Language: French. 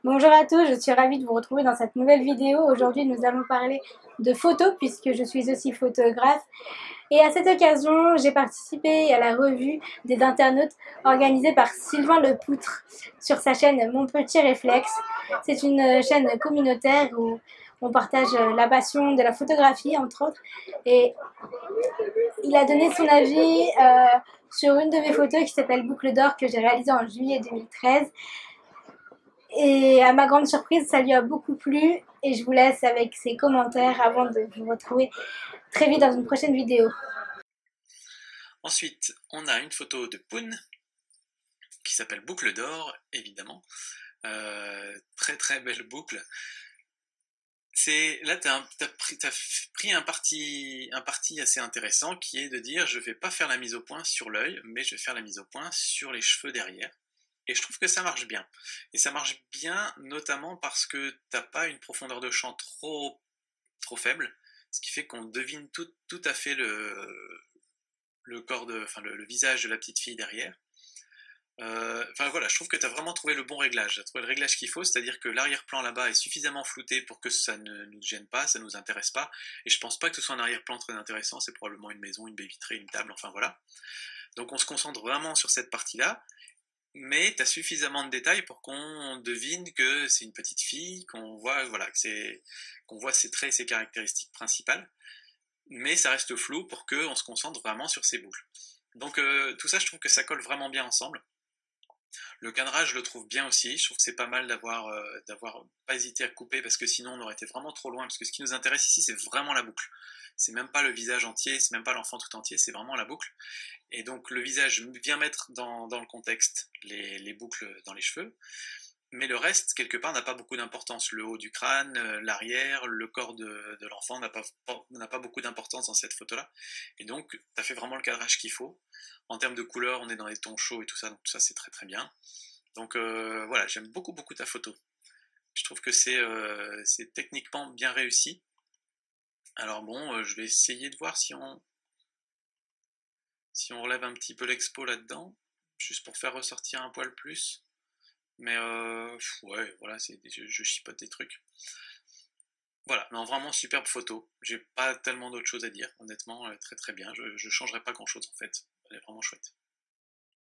Bonjour à tous, je suis ravie de vous retrouver dans cette nouvelle vidéo. Aujourd'hui, nous allons parler de photos puisque je suis aussi photographe. Et à cette occasion, j'ai participé à la revue des internautes organisée par Sylvain Lepoutre sur sa chaîne Mon Petit Réflexe. C'est une chaîne communautaire où on partage la passion de la photographie, entre autres. Et il a donné son avis sur une de mes photos qui s'appelle Boucle d'or que j'ai réalisée en juillet 2013. Et à ma grande surprise, ça lui a beaucoup plu et je vous laisse avec ses commentaires avant de vous retrouver très vite dans une prochaine vidéo. Ensuite, on a une photo de Poun qui s'appelle Boucle d'or, évidemment. Très très belle boucle. Là, tu as pris un parti assez intéressant qui est de dire je vais pas faire la mise au point sur l'œil, mais je vais faire la mise au point sur les cheveux derrière. Et je trouve que ça marche bien. Et ça marche bien notamment parce que t'as pas une profondeur de champ trop faible, ce qui fait qu'on devine tout à fait le corps le visage de la petite fille derrière. Enfin voilà, je trouve que tu as vraiment trouvé le bon réglage, tu as trouvé le réglage qu'il faut, c'est-à-dire que l'arrière-plan là-bas est suffisamment flouté pour que ça ne nous gêne pas, ça ne nous intéresse pas, et je pense pas que ce soit un arrière-plan très intéressant, c'est probablement une maison, une baie vitrée, une table, enfin voilà. Donc on se concentre vraiment sur cette partie-là, mais tu as suffisamment de détails pour qu'on devine que c'est une petite fille, qu'on voit, voilà, qu'on voit ses traits et ses caractéristiques principales, mais ça reste flou pour qu'on se concentre vraiment sur ses boucles. Donc tout ça, je trouve que ça colle vraiment bien ensemble. Le cadrage, je le trouve bien aussi. Je trouve que c'est pas mal d'avoir pas hésité à couper parce que sinon on aurait été vraiment trop loin. Parce que ce qui nous intéresse ici, c'est vraiment la boucle. C'est même pas le visage entier, c'est même pas l'enfant tout entier, c'est vraiment la boucle. Et donc le visage vient mettre dans le contexte les boucles dans les cheveux. Mais le reste, quelque part, n'a pas beaucoup d'importance. Le haut du crâne, l'arrière, le corps de l'enfant n'a pas beaucoup d'importance dans cette photo-là. Et donc, tu as fait vraiment le cadrage qu'il faut. En termes de couleurs, on est dans les tons chauds et tout ça, donc tout ça, c'est très très bien. Donc voilà, j'aime beaucoup ta photo. Je trouve que c'est techniquement bien réussi. Alors bon, je vais essayer de voir si on relève un petit peu l'expo là-dedans, juste pour faire ressortir un poil plus. Mais ouais, voilà, je chipote des trucs. Voilà, non, vraiment superbe photo. J'ai pas tellement d'autres choses à dire, honnêtement, très très bien. Je changerai pas grand chose en fait. Elle est vraiment chouette.